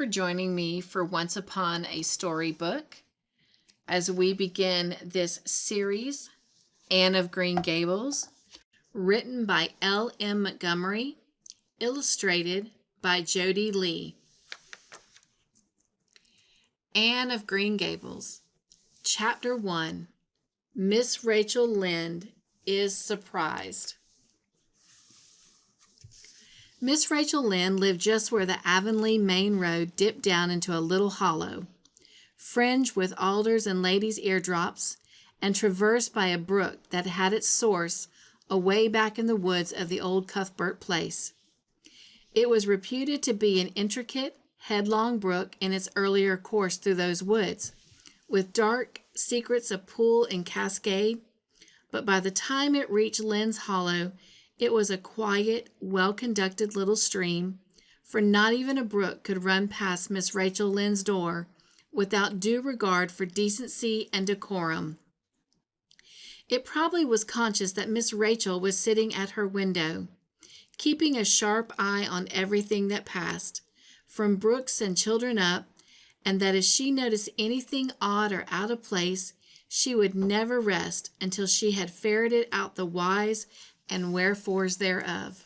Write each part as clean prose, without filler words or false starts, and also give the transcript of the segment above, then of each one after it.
for joining me for Once Upon a Storybook as we begin this series, Anne of Green Gables, written by L.M. Montgomery, illustrated by Jody Lee. Anne of Green Gables, Chapter 1, Miss Rachel Lynde is Surprised. Miss Rachel Lynde lived just where the Avonlea main road dipped down into a little hollow, fringed with alders and ladies' eardrops, and traversed by a brook that had its source away back in the woods of the old Cuthbert place. It was reputed to be an intricate, headlong brook in its earlier course through those woods, with dark secrets of pool and cascade, but by the time it reached Lynde's Hollow, it was a quiet, well-conducted little stream, for not even a brook could run past Miss Rachel Lynde's door without due regard for decency and decorum. It probably was conscious that Miss Rachel was sitting at her window, keeping a sharp eye on everything that passed, from brooks and children up, and that if she noticed anything odd or out of place, she would never rest until she had ferreted out the whys and wherefores thereof.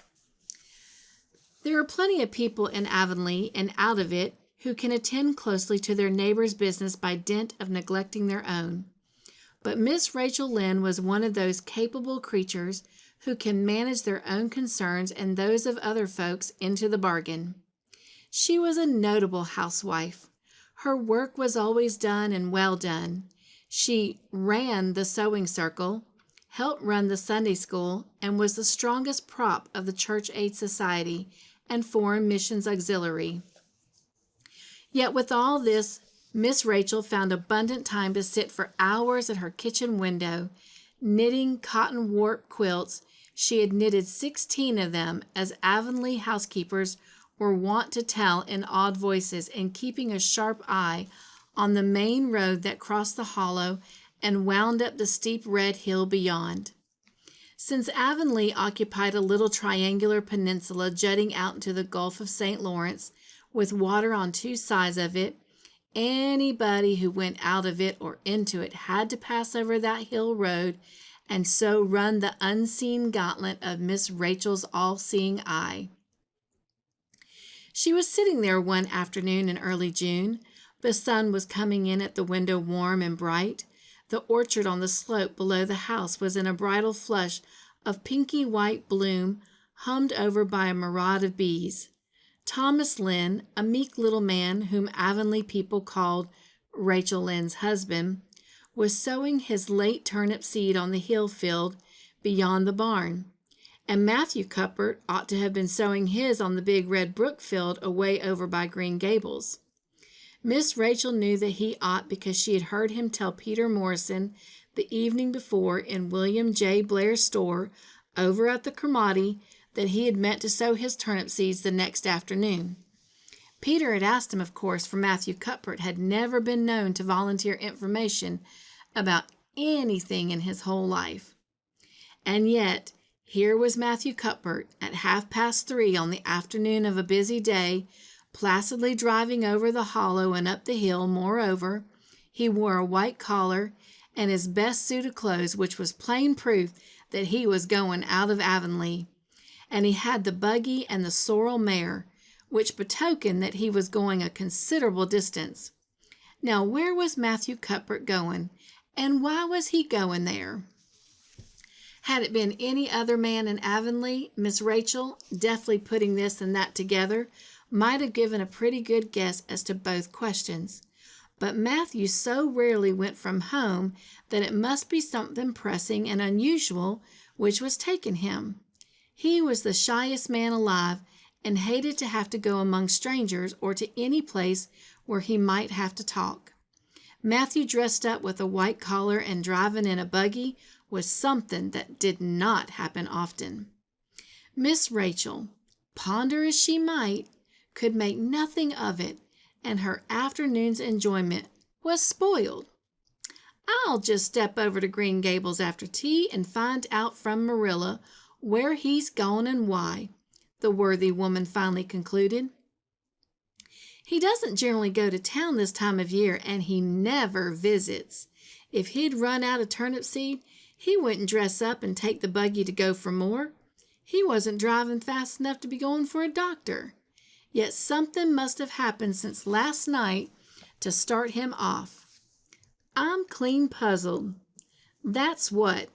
There are plenty of people in Avonlea and out of it who can attend closely to their neighbor's business by dint of neglecting their own. But Miss Rachel Lynde was one of those capable creatures who can manage their own concerns and those of other folks into the bargain. She was a notable housewife. Her work was always done and well done. She ran the sewing circle, helped run the Sunday school, and was the strongest prop of the Church Aid Society and Foreign Missions Auxiliary. Yet with all this, Miss Rachel found abundant time to sit for hours at her kitchen window, knitting cotton warp quilts. She had knitted 16 of them, as Avonlea housekeepers were wont to tell in awed voices, and keeping a sharp eye on the main road that crossed the hollow and wound up the steep red hill beyond. Since Avonlea occupied a little triangular peninsula jutting out into the Gulf of St. Lawrence, with water on two sides of it, anybody who went out of it or into it had to pass over that hill road and so run the unseen gauntlet of Miss Rachel's all-seeing eye. She was sitting there one afternoon in early June. The sun was coming in at the window warm and bright. The orchard on the slope below the house was in a bridal flush of pinky white bloom, hummed over by a maraud of bees. Thomas Lynde, a meek little man whom Avonlea people called Rachel Lynde's husband, was sowing his late turnip seed on the hill field beyond the barn, and Matthew Cuthbert ought to have been sowing his on the big red brook field away over by Green Gables. Miss Rachel knew that he ought because she had heard him tell Peter Morrison the evening before in William J. Blair's store over at the Cromarty that he had meant to sow his turnip seeds the next afternoon. Peter had asked him, of course, for Matthew Cuthbert had never been known to volunteer information about anything in his whole life. And yet, here was Matthew Cuthbert at 3:30 on the afternoon of a busy day, placidly driving over the hollow and up the hill. Moreover, he wore a white collar and his best suit of clothes, which was plain proof that he was going out of Avonlea. And he had the buggy and the sorrel mare, which betokened that he was going a considerable distance. Now, where was Matthew Cuthbert going, and why was he going there? Had it been any other man in Avonlea, Miss Rachel, deftly putting this and that together, might have given a pretty good guess as to both questions. But Matthew so rarely went from home that it must be something pressing and unusual which was taking him. He was the shyest man alive and hated to have to go among strangers or to any place where he might have to talk. Matthew dressed up with a white collar and driving in a buggy was something that did not happen often. Miss Rachel, ponder as she might, could make nothing of it, and her afternoon's enjoyment was spoiled. "I'll just step over to Green Gables after tea and find out from Marilla where he's gone and why," the worthy woman finally concluded. He doesn't generally go to town this time of year, and he never visits. If he'd run out of turnip seed, he wouldn't dress up and take the buggy to go for more. He wasn't driving fast enough to be going for a doctor. Yet something must have happened since last night to start him off. I'm clean puzzled. That's what.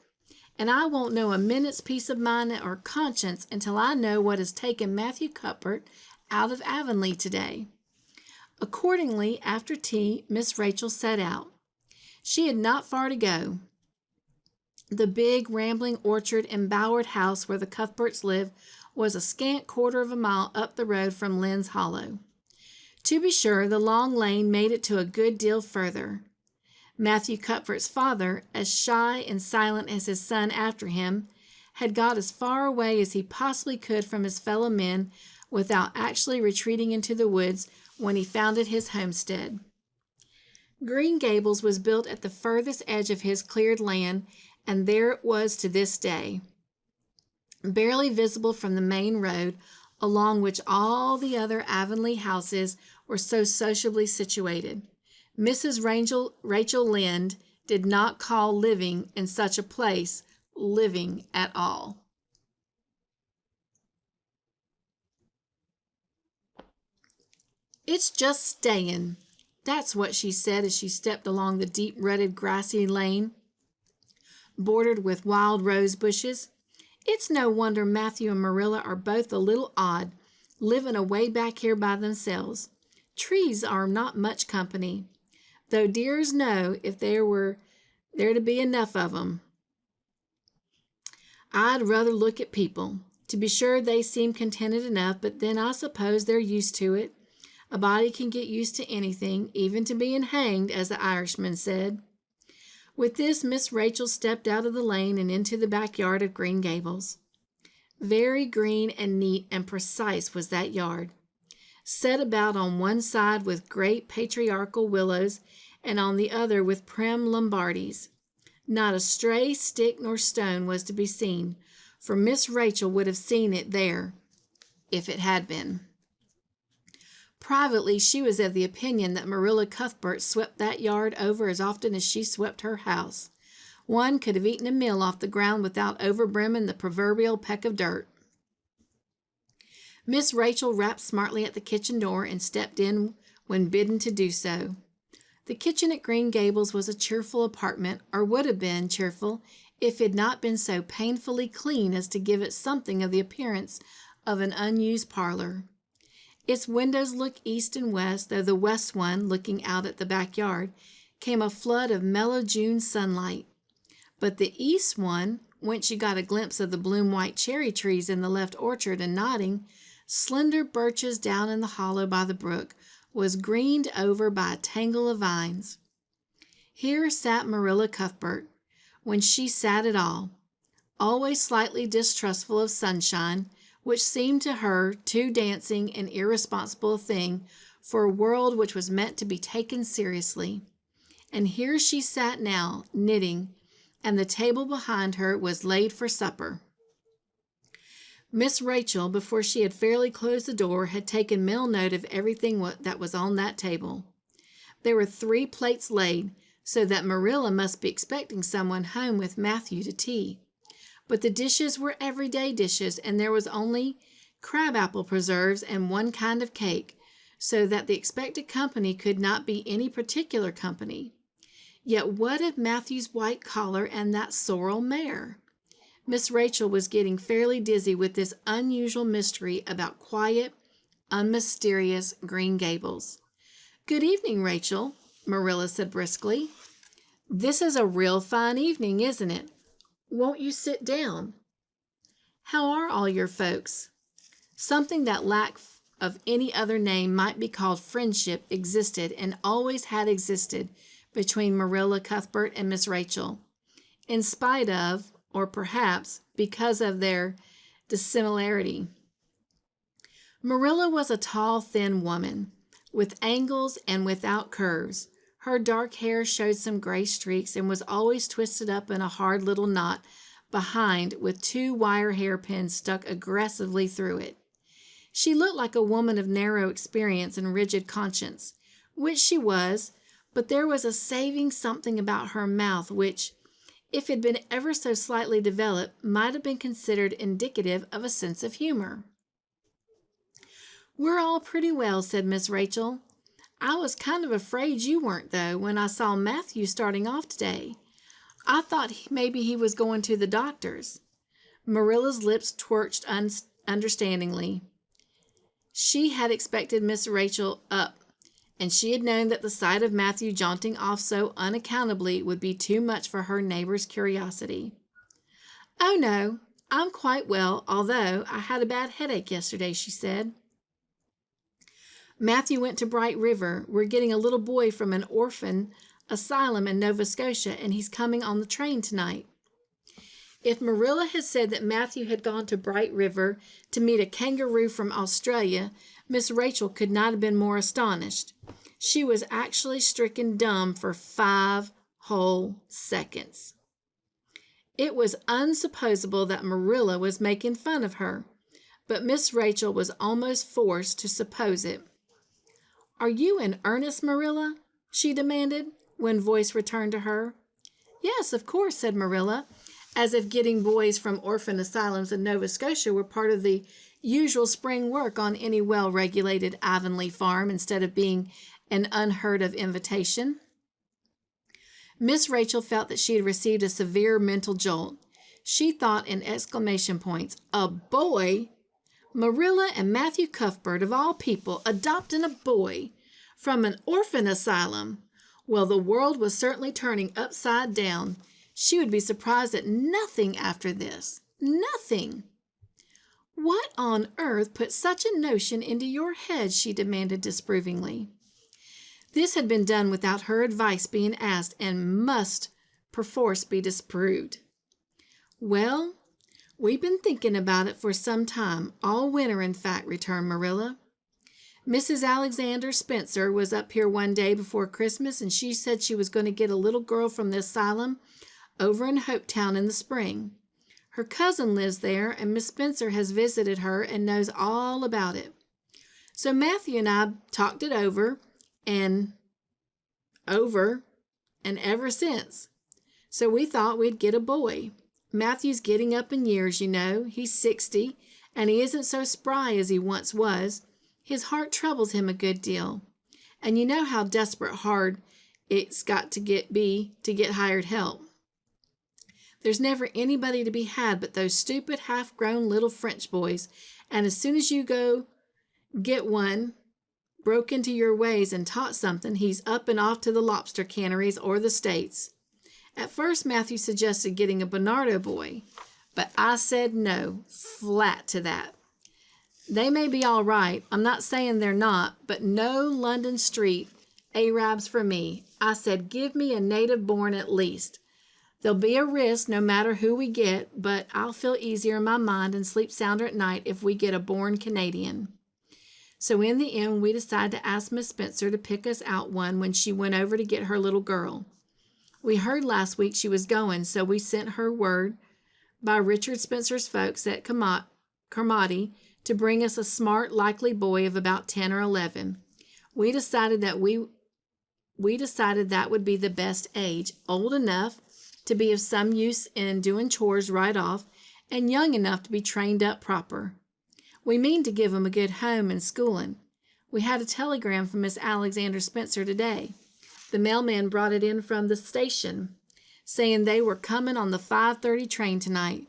And I won't know a minute's peace of mind or conscience until I know what has taken Matthew Cuthbert out of Avonlea today. Accordingly, after tea, Miss Rachel set out. She had not far to go. The big, rambling orchard embowered house where the Cuthberts lived was a scant quarter of a mile up the road from Lynn's Hollow. To be sure, the long lane made it to a good deal further. Matthew Cuthbert's father, as shy and silent as his son after him, had got as far away as he possibly could from his fellow men without actually retreating into the woods when he founded his homestead. Green Gables was built at the furthest edge of his cleared land, and there it was to this day, barely visible from the main road, along which all the other Avonlea houses were so sociably situated. Mrs. Rachel Lynde did not call living in such a place living at all. "It's just staying," that's what she said as she stepped along the deep-rutted grassy lane, bordered with wild rose bushes. "It's no wonder Matthew and Marilla are both a little odd, living away back here by themselves. Trees are not much company, though dears know if there were there to be enough of 'em. I'd rather look at people. To be sure, they seem contented enough, but then I suppose they're used to it. A body can get used to anything, even to being hanged, as the Irishman said." With this, Miss Rachel stepped out of the lane and into the backyard of Green Gables. Very green and neat and precise was that yard, set about on one side with great patriarchal willows and on the other with prim Lombardies. Not a stray stick nor stone was to be seen, for Miss Rachel would have seen it there if it had been. Privately, she was of the opinion that Marilla Cuthbert swept that yard over as often as she swept her house. One could have eaten a meal off the ground without overbrimming the proverbial peck of dirt. Miss Rachel rapped smartly at the kitchen door and stepped in when bidden to do so. The kitchen at Green Gables was a cheerful apartment, or would have been cheerful if it had not been so painfully clean as to give it something of the appearance of an unused parlor. Its windows looked east and west, though the west one, looking out at the backyard, came a flood of mellow June sunlight. But the east one, whence you got a glimpse of the bloom-white cherry trees in the left orchard and nodding, slender birches down in the hollow by the brook, was greened over by a tangle of vines. Here sat Marilla Cuthbert, when she sat at all, always slightly distrustful of sunshine, which seemed to her too dancing and irresponsible a thing for a world which was meant to be taken seriously. And here she sat now, knitting, and the table behind her was laid for supper. Miss Rachel, before she had fairly closed the door, had taken mental note of everything that was on that table. There were 3 plates laid, so that Marilla must be expecting someone home with Matthew to tea. But the dishes were everyday dishes, and there was only crabapple preserves and one kind of cake, so that the expected company could not be any particular company. Yet what of Matthew's white collar and that sorrel mare? Miss Rachel was getting fairly dizzy with this unusual mystery about quiet, unmysterious Green Gables. "Good evening, Rachel," Marilla said briskly. "This is a real fine evening, isn't it? Won't you sit down? How are all your folks?" Something that lack of any other name might be called friendship existed and always had existed between Marilla Cuthbert and Miss Rachel, in spite of, or perhaps because of, their dissimilarity. Marilla was a tall, thin woman, with angles and without curves. Her dark hair showed some gray streaks and was always twisted up in a hard little knot behind with 2 wire hairpins stuck aggressively through it. She looked like a woman of narrow experience and rigid conscience, which she was, but there was a saving something about her mouth which, if it had been ever so slightly developed, might have been considered indicative of a sense of humor. "We're all pretty well," said Miss Rachel. "I was kind of afraid you weren't, though, when I saw Matthew starting off today. I thought maybe he was going to the doctor's." Marilla's lips twitched understandingly. She had expected Miss Rachel up, and she had known that the sight of Matthew jaunting off so unaccountably would be too much for her neighbor's curiosity. "Oh, no, I'm quite well, although I had a bad headache yesterday," she said. "Matthew went to Bright River. We're getting a little boy from an orphan asylum in Nova Scotia, and he's coming on the train tonight." If Marilla had said that Matthew had gone to Bright River to meet a kangaroo from Australia, Miss Rachel could not have been more astonished. She was actually stricken dumb for 5 whole seconds. It was unsupposable that Marilla was making fun of her, but Miss Rachel was almost forced to suppose it. "Are you in earnest, Marilla?" she demanded, when voice returned to her. "Yes, of course," said Marilla, as if getting boys from orphan asylums in Nova Scotia were part of the usual spring work on any well-regulated Avonlea farm instead of being an unheard-of invitation. Miss Rachel felt that she had received a severe mental jolt. She thought in exclamation points, "A boy? Marilla and Matthew Cuthbert, of all people, adopting a boy from an orphan asylum! Well, the world was certainly turning upside down. She would be surprised at nothing after this. Nothing." "What on earth put such a notion into your head?" she demanded disapprovingly. This had been done without her advice being asked and must perforce be disapproved. "Well, we've been thinking about it for some time, all winter in fact," returned Marilla. "Mrs. Alexander Spencer was up here one day before Christmas, and she said she was going to get a little girl from the asylum over in Hopetown in the spring. Her cousin lives there, and Miss Spencer has visited her and knows all about it. So Matthew and I talked it over and ever since. So we thought we'd get a boy. Matthew's getting up in years, you know. He's 60, and he isn't so spry as he once was. His heart troubles him a good deal. And you know how desperate hard it's got to get hired help. There's never anybody to be had but those stupid half-grown little French boys, and as soon as you go get one broke into your ways and taught something, he's up and off to the lobster canneries or the States. At first Matthew suggested getting a Bernardo boy, but I said no, flat to that. They may be all right, I'm not saying they're not, but no London street Arabs for me. I said give me a native born at least. There'll be a risk no matter who we get, but I'll feel easier in my mind and sleep sounder at night if we get a born Canadian." So in the end, we decided to ask Miss Spencer to pick us out one when she went over to get her little girl. We heard last week she was going, so we sent her word by Richard Spencer's folks at Carmody to bring us a smart, likely boy of about 10 or 11. We decided that would be the best age, old enough to be of some use in doing chores right off, and young enough to be trained up proper. We mean to give him a good home and schooling. We had a telegram from Miss Alexander Spencer today. The mailman brought it in from the station, saying they were coming on the 5:30 train tonight.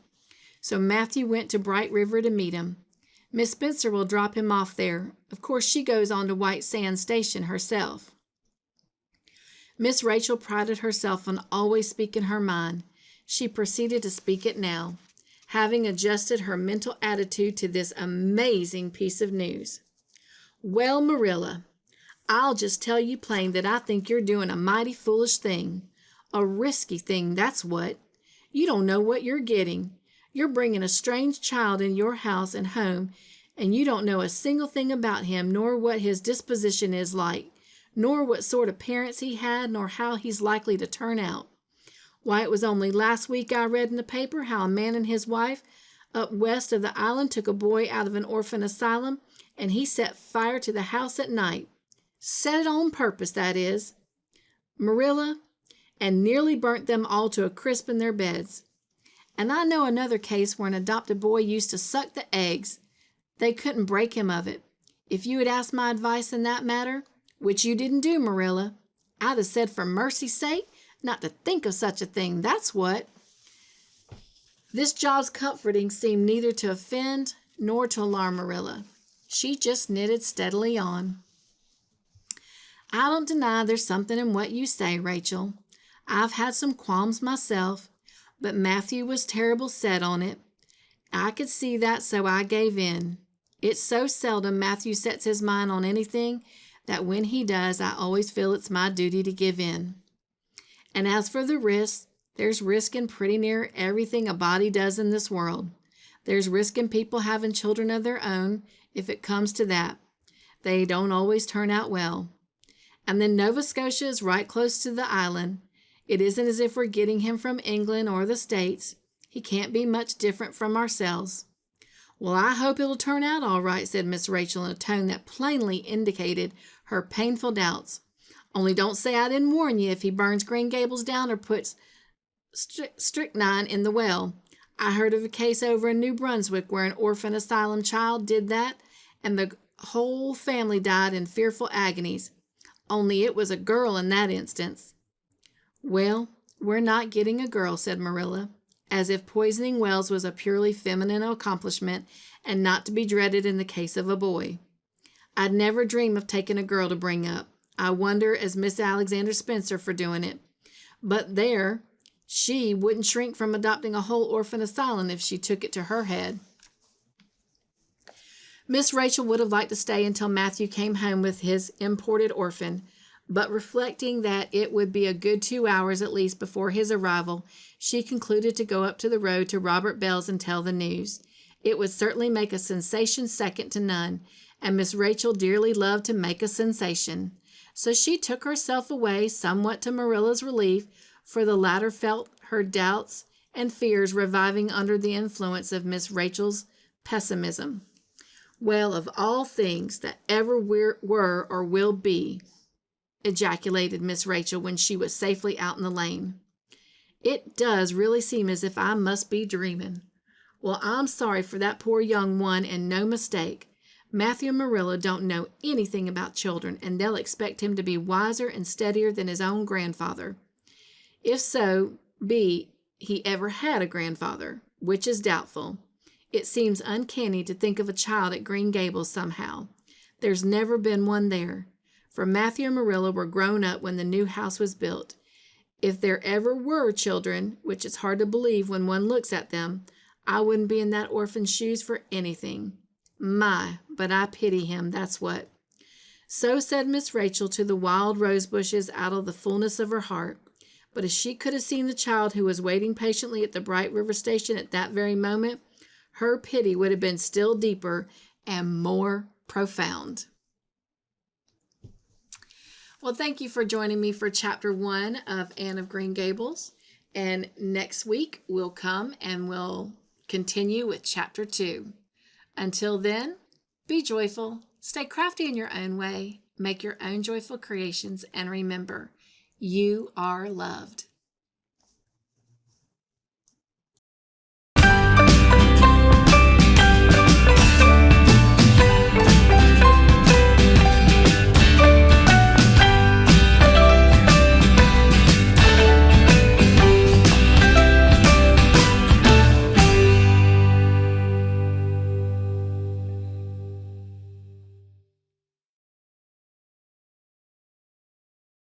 So Matthew went to Bright River to meet him. Miss Spencer will drop him off there. Of course, she goes on to White Sands Station herself. Miss Rachel prided herself on always speaking her mind. She proceeded to speak it now, having adjusted her mental attitude to this amazing piece of news. "Well, Marilla, I'll just tell you plain that I think you're doing a mighty foolish thing. A risky thing, that's what. You don't know what you're getting. You're bringing a strange child in your house and home, and you don't know a single thing about him, nor what his disposition is like, nor what sort of parents he had, nor how he's likely to turn out. Why, it was only last week I read in the paper how a man and his wife up west of the island took a boy out of an orphan asylum and he set fire to the house at night. Set it on purpose, that is, Marilla, and nearly burnt them all to a crisp in their beds. And I know another case where an adopted boy used to suck the eggs. They couldn't break him of it. If you had asked my advice in that matter, which you didn't do, Marilla, I'd have said for mercy's sake not to think of such a thing, that's what. This job's comforting seemed neither to offend nor to alarm Marilla. She just knitted steadily on. I don't deny there's something in what you say, Rachel. I've had some qualms myself, but Matthew was terrible set on it. I could see that, so I gave in. It's so seldom Matthew sets his mind on anything that when he does, I always feel it's my duty to give in. And as for the risk, there's risk in pretty near everything a body does in this world. There's risk in people having children of their own, if it comes to that. They don't always turn out well. And then Nova Scotia is right close to the island. It isn't as if we're getting him from England or the States. He can't be much different from ourselves. Well, I hope it'll turn out all right, said Miss Rachel in a tone that plainly indicated her painful doubts. Only don't say I didn't warn you if he burns Green Gables down or puts strychnine in the well. I heard of a case over in New Brunswick where an orphan asylum child did that, and the whole family died in fearful agonies. Only it was a girl in that instance. Well, we're not getting a girl, said Marilla, as if poisoning wells was a purely feminine accomplishment and not to be dreaded in the case of a boy. I'd never dream of taking a girl to bring up. I wonder as Miss Alexander Spencer for doing it. But there, she wouldn't shrink from adopting a whole orphan asylum if she took it to her head. Miss Rachel would have liked to stay until Matthew came home with his imported orphan, but reflecting that it would be a good 2 hours at least before his arrival, she concluded to go up to the road to Robert Bell's and tell the news. It would certainly make a sensation second to none, and Miss Rachel dearly loved to make a sensation. So she took herself away, somewhat to Marilla's relief, for the latter felt her doubts and fears reviving under the influence of Miss Rachel's pessimism. Well, of all things that ever were or will be, ejaculated Miss Rachel when she was safely out in the lane. It does really seem as if I must be dreaming. Well, I'm sorry for that poor young one, and no mistake. Matthew and Marilla don't know anything about children, and they'll expect him to be wiser and steadier than his own grandfather. If so be he ever had a grandfather, which is doubtful. It seems uncanny to think of a child at Green Gables somehow. There's never been one there, for Matthew and Marilla were grown up when the new house was built. If there ever were children, which is hard to believe when one looks at them, I wouldn't be in that orphan's shoes for anything. My, but I pity him, that's what. So said Miss Rachel to the wild rose bushes out of the fullness of her heart. But if she could have seen the child who was waiting patiently at the Bright River station at that very moment, her pity would have been still deeper and more profound. Well, thank you for joining me for Chapter 1 of Anne of Green Gables. And next week, we'll come and we'll continue with Chapter 2. Until then, be joyful, stay crafty in your own way, make your own joyful creations, and remember, you are loved.